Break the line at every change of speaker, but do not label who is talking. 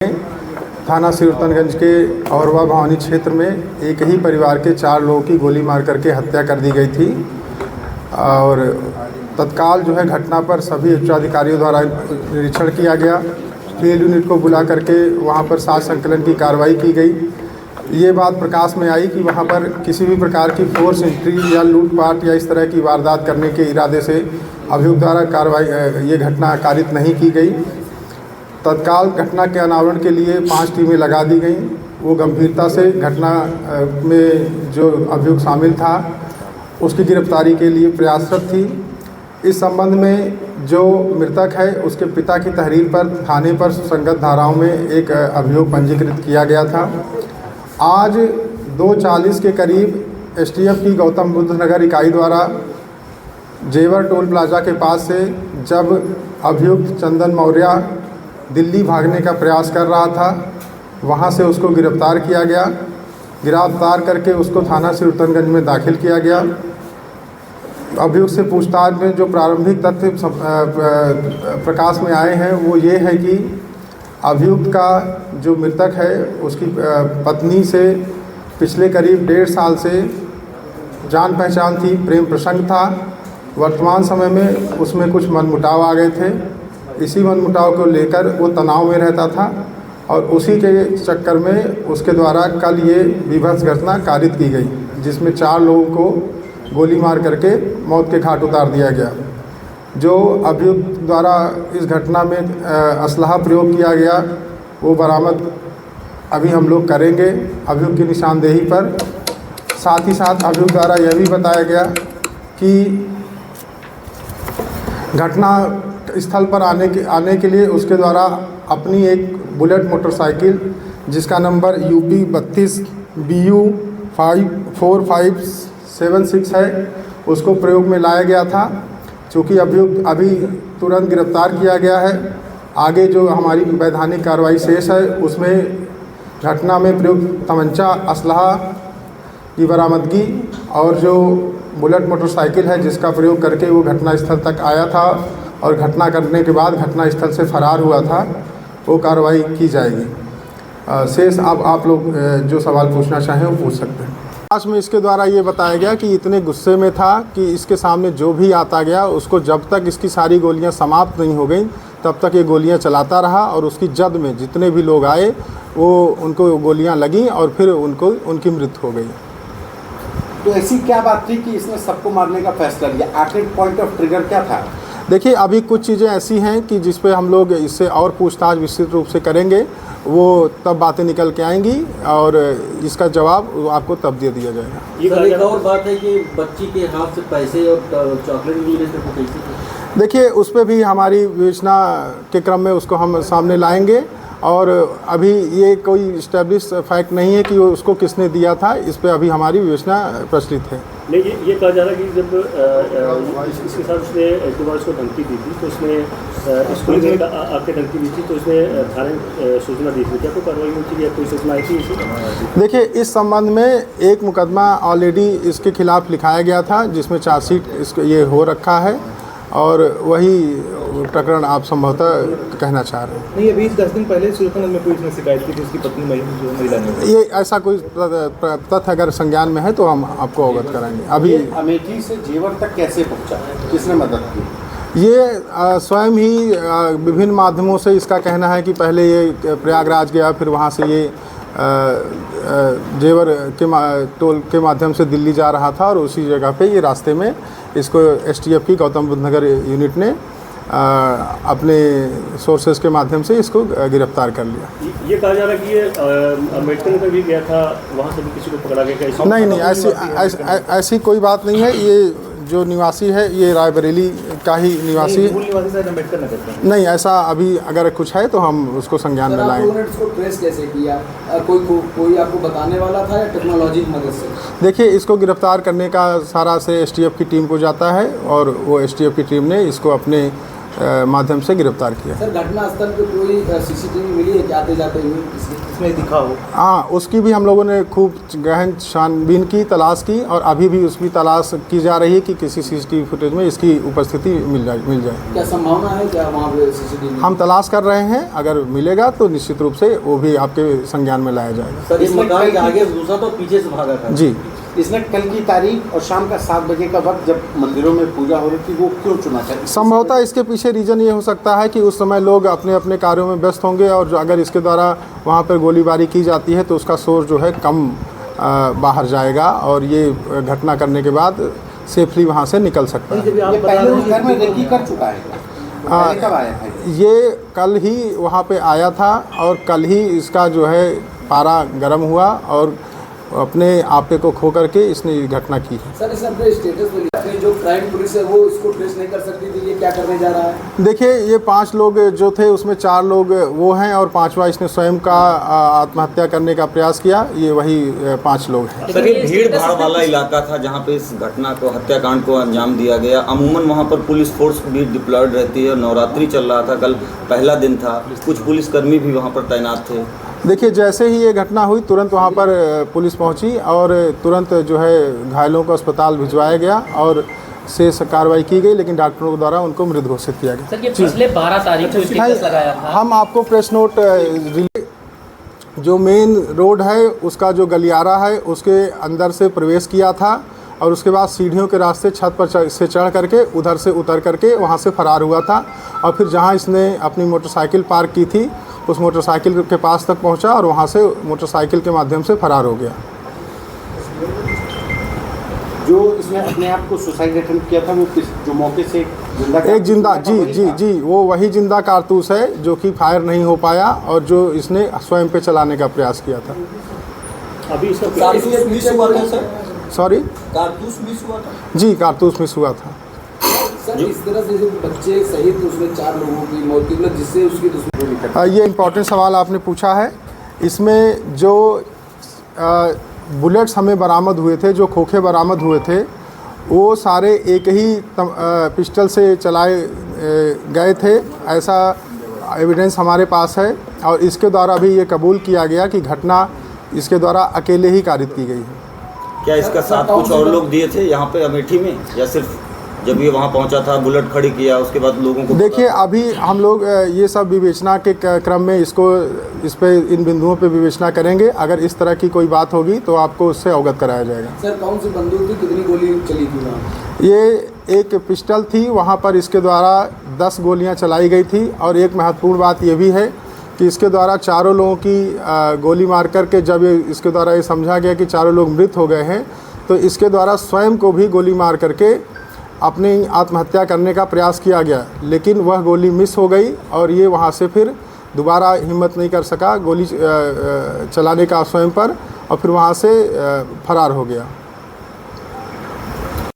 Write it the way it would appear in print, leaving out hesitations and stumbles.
थाना सिरतनगंज के औरवा भवानी क्षेत्र में एक ही परिवार के 4 लोगों की गोली मार करके हत्या कर दी गई थी और तत्काल जो है घटना पर सभी उच्चाधिकारियों द्वारा निरीक्षण किया गया। फील्ड यूनिट को बुला करके वहां पर साथ संकलन की कार्रवाई की गई। ये बात प्रकाश में आई कि वहां पर किसी भी प्रकार की फोर्स एंट्री या लूटपाट या इस तरह की वारदात करने के इरादे से अभियुक्त द्वारा कार्रवाई ये घटना कारित नहीं की गई। तत्काल घटना के अनावरण के लिए 5 टीमें लगा दी गई। वो गंभीरता से घटना में जो अभियुक्त शामिल था उसकी गिरफ्तारी के लिए प्रयासरत थी। इस संबंध में जो मृतक है उसके पिता की तहरीर पर थाने पर सुसंगत धाराओं में एक अभियोग पंजीकृत किया गया था। आज 2:40 के करीब एसटीएफ की गौतम बुद्ध नगर इकाई द्वारा जेवर टोल प्लाजा के पास से जब अभियुक्त चंदन मौर्य दिल्ली भागने का प्रयास कर रहा था, वहां से उसको गिरफ्तार किया गया। गिरफ्तार करके उसको थाना सिरतनगंज में दाखिल किया गया। अभियुक्त से पूछताछ में जो प्रारंभिक तथ्य प्रकाश में आए हैं वो ये है कि अभियुक्त का जो मृतक है उसकी पत्नी से पिछले करीब 1.5 साल से जान पहचान थी, प्रेम प्रसंग था। वर्तमान समय में उसमें कुछ मनमुटाव आ गए थे। इसी मनमुटाव को लेकर वो तनाव में रहता था और उसी के चक्कर में उसके द्वारा कल ये विभत्स घटना कारित की गई, जिसमें 4 लोगों को गोली मार करके मौत के घाट उतार दिया गया। जो अभियुक्त द्वारा इस घटना में असलहा प्रयोग किया गया वो बरामद अभी हम लोग करेंगे अभियुक्त की निशानदेही पर। साथ ही साथ अभियुक्त द्वारा यह भी बताया गया कि घटना स्थल पर आने के लिए उसके द्वारा अपनी एक बुलेट मोटरसाइकिल जिसका नंबर UP 32 BU 54576 है उसको प्रयोग में लाया गया था। चूँकि अभियुक्त अभी तुरंत गिरफ्तार किया गया है, आगे जो हमारी वैधानिक कार्रवाई शेष है उसमें घटना में प्रयुक्त तमंचा असलहा की बरामदगी और जो बुलेट मोटरसाइकिल है जिसका प्रयोग करके वो घटना स्थल तक आया था और घटना करने के बाद घटना स्थल से फरार हुआ था, वो कार्रवाई की जाएगी। शेष अब आप लोग जो सवाल पूछना चाहें वो पूछ सकते हैं। लास्ट में इसके द्वारा ये बताया गया कि इतने गुस्से में था कि इसके सामने जो भी आता गया उसको जब तक इसकी सारी गोलियां समाप्त नहीं हो गई तब तक ये गोलियां चलाता रहा और उसकी जद में जितने भी लोग आए वो उनको गोलियां लगीं और फिर उनकी मृत्यु हो गई।
तो ऐसी क्या बात थी कि इसने सबको मारने का फैसला लिया? आखिर पॉइंट ऑफ ट्रिगर क्या था?
देखिए, अभी कुछ चीज़ें ऐसी हैं कि जिस पे हम लोग इससे और पूछताछ विस्तृत रूप से करेंगे, वो तब बातें निकल के आएंगी और इसका जवाब आपको तब दे दिया जाएगा।
ये एक और बात है कि बच्ची के हाथ से पैसे और चॉकलेट मिले थे तो कैसे?
देखिए, उस पर भी हमारी विवेचना के क्रम में उसको हम सामने लाएंगे और अभी ये कोई इस्टेब्लिश फैक्ट नहीं है कि उसको किसने दिया था। इस पर अभी हमारी विवेचना प्रचलित है।
नहीं, ये कहा जा रहा है कि जब इसके साथ उसने एक दो बार उसको धमकी दी थी तो उसने स्कूल में आके धमकी दी थी तो उसने थाने सूचना दी थी। क्या कोई कार्रवाई हुई थी या कोई सूचना आई थी इसे?
देखिए, इस संबंध में एक मुकदमा ऑलरेडी इसके खिलाफ लिखाया गया था जिसमें चार्जशीट इसको ये हो रखा है और वही प्रकरण आप संभवतः कहना चाह रहे हैं।
नहीं, अभी 10 दिन पहले सिरतनगंज में कोई इसने शिकायत की थी उसकी पत्नी महिला ने।
ये ऐसा कोई तथ्य अगर संज्ञान में है तो हम आपको अवगत कराएंगे। अभी
अमेठी से जेवर तक कैसे पहुंचा, किसने मदद की?
ये स्वयं ही विभिन्न माध्यमों से इसका कहना है कि पहले ये प्रयागराज गया, फिर वहाँ से ये जेवर के टोल के माध्यम से दिल्ली जा रहा था और उसी जगह पे ये रास्ते में इसको एसटीएफ की गौतम बुद्ध नगर यूनिट ने अपने सोर्सेज के माध्यम से इसको गिरफ्तार कर लिया।
ये कहा जा रहा है कि ये अम्बेडकर नगर भी गया था, वहाँ से भी किसी को पकड़ा गया?
नहीं, ऐसी कोई बात नहीं है। ये जो निवासी है ये रायबरेली का ही निवासी है।
अम्बेडकर नगर का
नहीं, ऐसा अभी अगर कुछ है तो हम उसको संज्ञान में लाएंगे।
उसको ट्रेस कैसे किया? कोई आपको बताने वाला था या टेक्नोलॉजी की मदद से?
देखिए, इसको गिरफ्तार करने का सारा से एसटीएफ की टीम को जाता है और वो एसटीएफ की टीम ने इसको अपने माध्यम से गिरफ्तार किया।
सर घटना स्थल पे कोई सीसीटीवी मिली है क्या आते जाते हुए
इसमें दिखा हो?
हाँ, उसकी भी हम लोगों ने खूब गहन छानबीन की, तलाश की और अभी भी उसकी तलाश की जा रही है कि किसी सीसीटीवी फुटेज में इसकी उपस्थिति मिल जाए।
क्या संभावना है क्या वहाँ पे सीसीटीवी?
हम तलाश कर रहे हैं, अगर मिलेगा तो निश्चित रूप से वो भी आपके संज्ञान में लाया जाएगा।
सर इस मकान के आगे घुसा तो पीछे से भागा था
जी।
इसने कल की तारीख और शाम का 7 बजे का वक्त जब मंदिरों में पूजा हो रही थी वो क्यों चुना था?
संभवतः इसके पीछे रीज़न ये हो सकता है कि उस समय लोग अपने अपने कार्यों में व्यस्त होंगे और अगर इसके द्वारा वहाँ पर गोलीबारी की जाती है तो उसका सोर्स जो है कम बाहर जाएगा और ये घटना करने के बाद सेफली वहाँ से निकल सकता है।
ये पहले उस घर में रेकी कर चुका है क्या? पहले कब आया था?
ये कल ही वहाँ पे आया था और कल ही इसका जो है पारा गर्म हुआ और अपने आपे को खो करके इसने ये घटना की है।
सर इस अपने स्टेटस पे लिखा है जो क्राइम पुलिस है वो इसको ट्रेस नहीं कर सकती थी, ये क्या करने जा रहा है?
देखिए, ये 5 लोग जो थे उसमें 4 लोग वो हैं और 5वां इसने स्वयं का आत्महत्या करने का प्रयास किया। ये वही 5 लोग हैं।
सर ये भीड़ भाड़ वाला इलाका था जहाँ पे इस घटना को, हत्याकांड को अंजाम दिया गया। अमूमन वहाँ पर पुलिस फोर्स भी डिप्लॉयड रहती है। नवरात्रि चल रहा था, कल पहला दिन था, कुछ पुलिसकर्मी भी वहाँ पर तैनात थे।
देखिए, जैसे ही ये घटना हुई तुरंत वहाँ पर पुलिस पहुँची और तुरंत जो है घायलों को अस्पताल भिजवाया गया और शेष कार्रवाई की गई, लेकिन डॉक्टरों के द्वारा उनको मृत घोषित किया गया।
सर ये पिछले 12 तारीख को स्टेटस लगाया था।
हम आपको प्रेस नोट जो मेन रोड है उसका जो गलियारा है उसके अंदर से प्रवेश किया था और उसके बाद सीढ़ियों के रास्ते छत पर से चढ़ करके उधर से उतर करके वहाँ से फरार हुआ था और फिर जहाँ इसने अपनी मोटरसाइकिल पार्क की थी उस मोटरसाइकिल के पास तक पहुँचा और वहाँ से मोटरसाइकिल के माध्यम से फरार हो गया।
जो इसने अपने आप को सुसाइड अटेम्प्ट किया था वो जो मौके से
एक जिंदा जी वो वही जिंदा कारतूस है जो कि फायर नहीं हो पाया और जो इसने स्वयं पे चलाने का प्रयास किया था।
अभी इसका
कारतूस मिस हुआ था सर?
सॉरी,
कारतूस मिस हुआ था?
जी, कारतूस मिस हुआ था।
सर इस तरह से जो बच्चे सहित उसमें 4 लोगों की मौत हुई जिससे उसकी दुश्मनी।
ये इम्पोर्टेंट सवाल आपने पूछा है। इसमें जो बुलेट्स हमें बरामद हुए थे, जो खोखे बरामद हुए थे, वो सारे एक ही पिस्टल से चलाए गए थे, ऐसा एविडेंस हमारे पास है और इसके द्वारा भी ये कबूल किया गया कि घटना इसके द्वारा अकेले ही कारित की गई है।
क्या इसका साथ कुछ और लोग दिए थे यहाँ पे अमेठी में, या सिर्फ जब ये वहाँ पहुँचा था बुलेट खड़ी किया उसके बाद लोगों को?
देखिए, अभी हम लोग ये सब विवेचना के क्रम में इस पे इन बिंदुओं पे विवेचना करेंगे। अगर इस तरह की कोई बात होगी तो आपको उससे अवगत कराया जाएगा।
सर कौन सी बंदूक थी, कितनी गोली चली थी वहाँ?
ये एक पिस्टल थी, वहाँ पर इसके द्वारा 10 गोलियाँ चलाई गई थी और एक महत्वपूर्ण बात ये भी है कि इसके द्वारा 4 लोगों की गोली मार करके जब इसके द्वारा ये समझा गया कि 4 लोग मृत हो गए हैं तो इसके द्वारा स्वयं को भी गोली मार करके अपनी आत्महत्या करने का प्रयास किया गया, लेकिन वह गोली मिस हो गई और ये वहाँ से फिर दोबारा हिम्मत नहीं कर सका गोली चलाने का स्वयं पर और फिर वहाँ से फरार हो गया।